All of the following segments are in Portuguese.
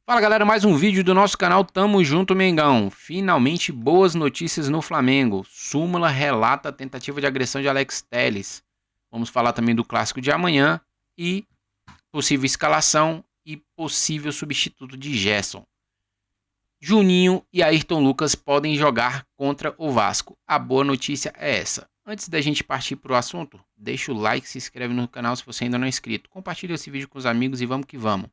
Fala galera, mais um vídeo do nosso canal Tamo Junto Mengão. Finalmente boas notícias no Flamengo. Súmula relata a tentativa de agressão de Alex Telles. Vamos falar também do clássico de amanhã e possível escalação e possível substituto de Gerson. Juninho e Ayrton Lucas podem jogar contra o Vasco. A boa notícia é essa. Antes da gente partir para o assunto, deixa o like, se inscreve no canal se você ainda não é inscrito. Compartilha esse vídeo com os amigos e vamos que vamos.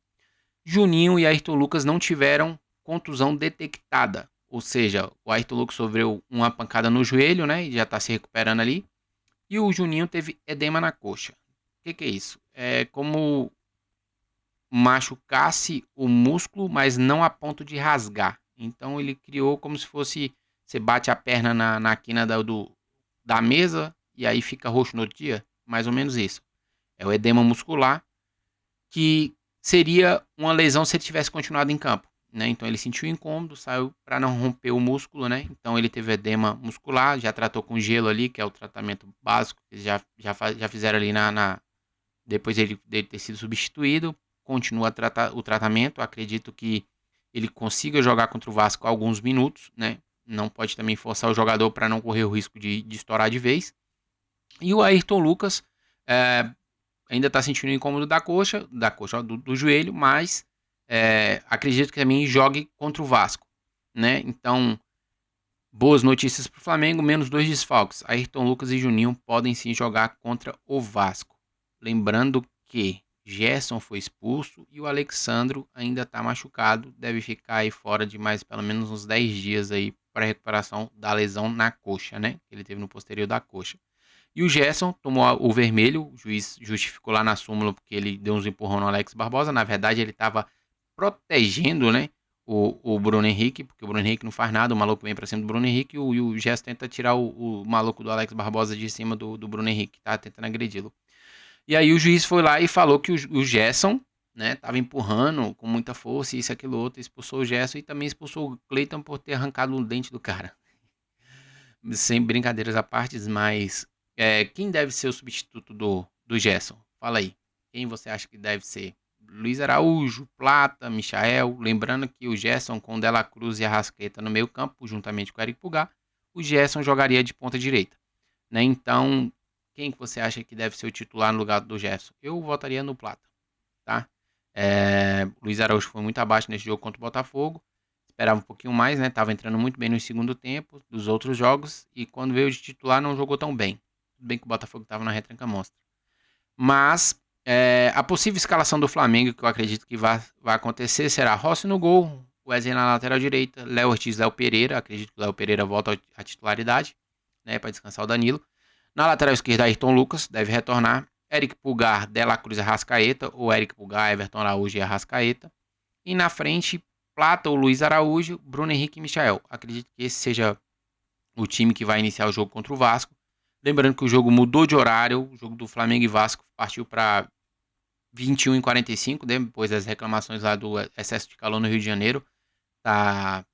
Juninho e Ayrton Lucas não tiveram contusão detectada. Ou seja, o Ayrton Lucas sofreu uma pancada no joelho, né? E já está se recuperando ali. E o Juninho teve edema na coxa. O que é isso? É como machucasse o músculo, mas não a ponto de rasgar. Então ele criou como se fosse... Você bate a perna na quina da mesa e aí fica roxo no outro dia. Mais ou menos isso. É o edema muscular que seria uma lesão se ele tivesse continuado em campo, né? Então ele sentiu incômodo, saiu para não romper o músculo, né? Então ele teve edema muscular, já tratou com gelo ali, que é o tratamento básico, que já fizeram ali depois dele ter sido substituído, continua o tratamento, acredito que ele consiga jogar contra o Vasco alguns minutos, né? Não pode também forçar o jogador para não correr o risco de estourar de vez. E o Ayrton Lucas ainda está sentindo o incômodo da coxa, do joelho, mas acredito que também jogue contra o Vasco, né? Então, boas notícias para o Flamengo, menos 2 desfalques. Ayrton Lucas e Juninho podem sim jogar contra o Vasco. Lembrando que Gerson foi expulso e o Alexandro ainda está machucado, deve ficar aí fora de mais pelo menos uns 10 dias aí para recuperação da lesão na coxa, né? Que ele teve no posterior da coxa. E o Gerson tomou o vermelho, o juiz justificou lá na súmula porque ele deu uns empurrão no Alex Barbosa. Na verdade, ele estava protegendo, né, o Bruno Henrique, porque o Bruno Henrique não faz nada, o maluco vem para cima do Bruno Henrique e o Gerson tenta tirar o maluco do Alex Barbosa de cima do Bruno Henrique, tá tentando agredi-lo. E aí o juiz foi lá e falou que o Gerson, né, tava empurrando com muita força, isso, aquilo, outro, expulsou o Gerson e também expulsou o Cleiton por ter arrancado o dente do cara. Sem brincadeiras à parte, mas quem deve ser o substituto do Gerson? Fala aí. Quem você acha que deve ser? Luiz Araújo, Plata, Michael. Lembrando que o Gerson com Dela Cruz e Arrascaeta no meio campo, juntamente com o Eric Pulgar, o Gerson jogaria de ponta direita, né? Então, quem que você acha que deve ser o titular no lugar do Gerson? Eu votaria no Plata, tá? Luiz Araújo foi muito abaixo nesse jogo contra o Botafogo. Esperava um pouquinho mais, né? Tava entrando muito bem no segundo tempo dos outros jogos e quando veio de titular não jogou tão bem. Tudo bem que o Botafogo estava na retranca monstra. Mas a possível escalação do Flamengo, que eu acredito que vai acontecer, será Rossi no gol, Wesley na lateral direita, Léo Ortiz, Léo Pereira. Acredito que o Léo Pereira volta à titularidade, né? Para descansar o Danilo. Na lateral esquerda, Ayrton Lucas deve retornar. Eric Pulgar, Dela Cruz e Arrascaeta, ou Eric Pulgar, Everton Araújo e Arrascaeta. E na frente, Plata ou Luiz Araújo, Bruno Henrique e Michael. Acredito que esse seja o time que vai iniciar o jogo contra o Vasco. Lembrando que o jogo mudou de horário, o jogo do Flamengo e Vasco partiu para 21h45, depois das reclamações lá do excesso de calor no Rio de Janeiro. Tá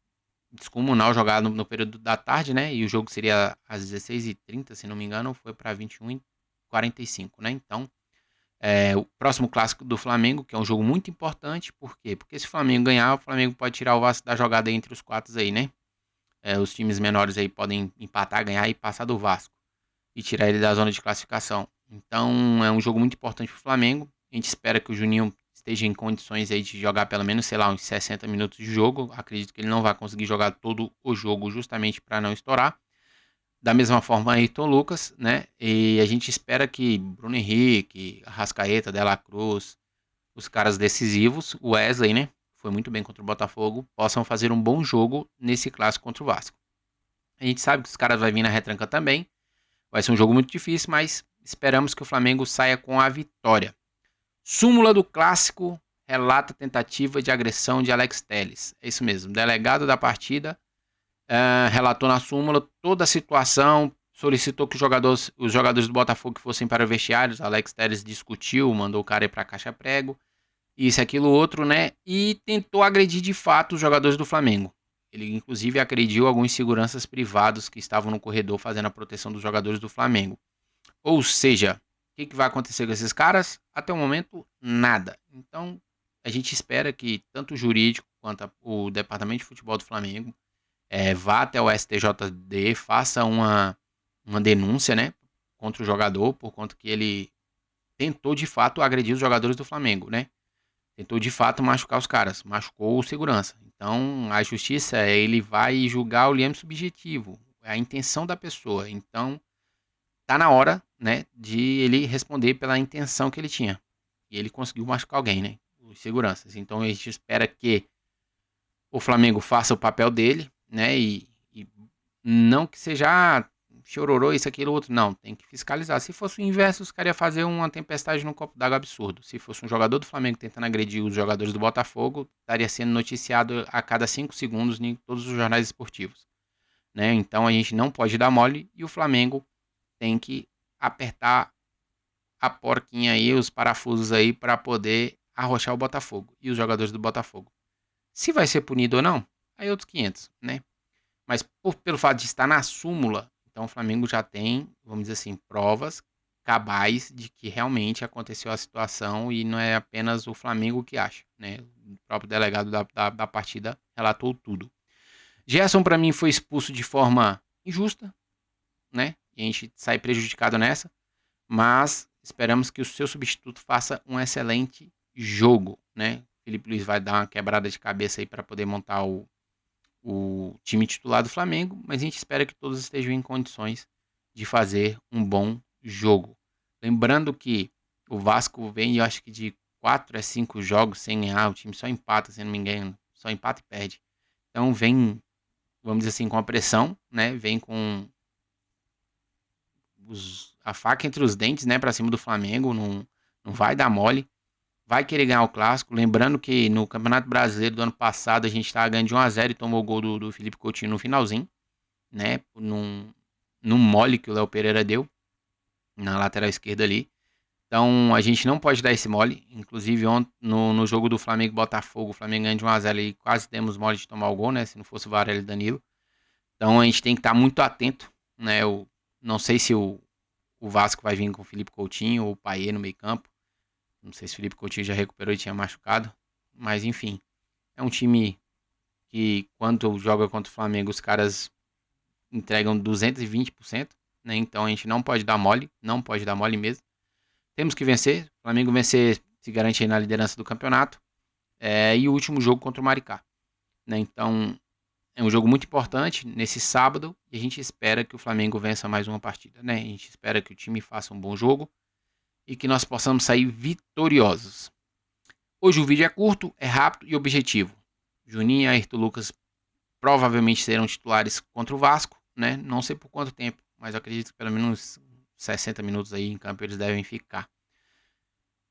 descomunal jogar no período da tarde, né? E o jogo seria às 16h30, se não me engano, foi para 21h45, né? Então, o próximo clássico do Flamengo, que é um jogo muito importante, por quê? Porque se o Flamengo ganhar, o Flamengo pode tirar o Vasco da jogada entre os quatro aí, né? Os times menores aí podem empatar, ganhar e passar do Vasco e tirar ele da zona de classificação. Então é um jogo muito importante para o Flamengo. A gente espera que o Juninho esteja em condições aí de jogar pelo menos, sei lá, uns 60 minutos de jogo. Acredito que ele não vai conseguir jogar todo o jogo justamente para não estourar. Da mesma forma, Ayrton Lucas, né? E a gente espera que Bruno Henrique, Arrascaeta, Dela Cruz, os caras decisivos, o Wesley, né? Foi muito bem contra o Botafogo, possam fazer um bom jogo nesse clássico contra o Vasco. A gente sabe que os caras vão vir na retranca também. Vai ser um jogo muito difícil, mas esperamos que o Flamengo saia com a vitória. Súmula do clássico relata tentativa de agressão de Alex Telles. É isso mesmo. Delegado da partida relatou na súmula toda a situação, solicitou que os jogadores do Botafogo fossem para o vestiário. Alex Telles discutiu, mandou o cara ir para a caixa prego, isso, aquilo, outro, né? E tentou agredir de fato os jogadores do Flamengo. Ele, inclusive, agrediu alguns seguranças privados que estavam no corredor fazendo a proteção dos jogadores do Flamengo. Ou seja, o que vai acontecer com esses caras? Até o momento, nada. Então, a gente espera que tanto o jurídico quanto o departamento de futebol do Flamengo vá até o STJD, faça uma denúncia, né, contra o jogador, por conta que ele tentou de fato agredir os jogadores do Flamengo, né? Tentou de fato machucar os caras, machucou o segurança. Então a justiça, ele vai julgar o leme subjetivo, a intenção da pessoa. Então tá na hora, né, de ele responder pela intenção que ele tinha. E ele conseguiu machucar alguém, né? Os seguranças. Então a gente espera que o Flamengo faça o papel dele, né? E não que seja chororô, isso, aquilo, outro. Não, tem que fiscalizar. Se fosse o inverso, os caras iam fazer uma tempestade num copo d'água absurdo. Se fosse um jogador do Flamengo tentando agredir os jogadores do Botafogo, estaria sendo noticiado a cada 5 segundos em todos os jornais esportivos, né? Então a gente não pode dar mole e o Flamengo tem que apertar a porquinha aí, os parafusos aí, para poder arrochar o Botafogo e os jogadores do Botafogo. Se vai ser punido ou não, aí outros 500, né? Mas pelo fato de estar na súmula, então o Flamengo já tem, vamos dizer assim, provas cabais de que realmente aconteceu a situação e não é apenas o Flamengo que acha, né? O próprio delegado da partida relatou tudo. Gerson, para mim, foi expulso de forma injusta, né? E a gente sai prejudicado nessa, mas esperamos que o seu substituto faça um excelente jogo, né? Felipe Luiz vai dar uma quebrada de cabeça aí para poder montar o time titular do Flamengo, mas a gente espera que todos estejam em condições de fazer um bom jogo. Lembrando que o Vasco vem, eu acho que de 4 a 5 jogos sem ganhar, o time só empata, se não me engano, só empata e perde. Então vem, vamos dizer assim, com a pressão, né? Vem com a faca entre os dentes, né, para cima do Flamengo, não vai dar mole. Vai querer ganhar o clássico. Lembrando que no Campeonato Brasileiro do ano passado a gente estava ganhando de 1-0 e tomou o gol do Felipe Coutinho no finalzinho, né? Num mole que o Léo Pereira deu na lateral esquerda ali. Então a gente não pode dar esse mole. Inclusive ontem no jogo do Flamengo Botafogo, o Flamengo ganhando de 1-0 e quase demos mole de tomar o gol, né? Se não fosse o Varela e Danilo. Então a gente tem que estar muito atento, né? Eu não sei se o Vasco vai vir com o Felipe Coutinho ou o Payet no meio campo. Não sei se o Felipe Coutinho já recuperou e tinha machucado. Mas enfim, é um time que quando joga contra o Flamengo os caras entregam 220%, né? Então a gente não pode dar mole, não pode dar mole mesmo. Temos que vencer, o Flamengo vencer se garante aí na liderança do campeonato. E o último jogo contra o Maricá, né? Então é um jogo muito importante nesse sábado e a gente espera que o Flamengo vença mais uma partida, né? A gente espera que o time faça um bom jogo e que nós possamos sair vitoriosos. Hoje o vídeo é curto, é rápido e objetivo. Juninho e Ayrton Lucas provavelmente serão titulares contra o Vasco, né? Não sei por quanto tempo, mas eu acredito que pelo menos 60 minutos aí em campo eles devem ficar.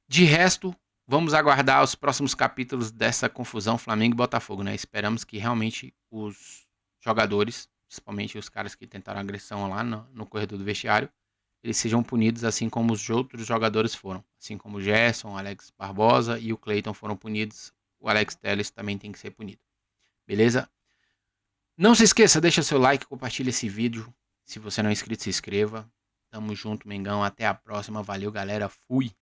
De resto, vamos aguardar os próximos capítulos dessa confusão Flamengo e Botafogo, né? Esperamos que realmente os jogadores, principalmente os caras que tentaram agressão lá no corredor do vestiário, eles sejam punidos assim como os outros jogadores foram. Assim como o Gerson, o Alex Barbosa e o Cleiton foram punidos, o Alex Telles também tem que ser punido. Beleza? Não se esqueça, deixa seu like, compartilha esse vídeo. Se você não é inscrito, se inscreva. Tamo junto, Mengão. Até a próxima. Valeu, galera. Fui!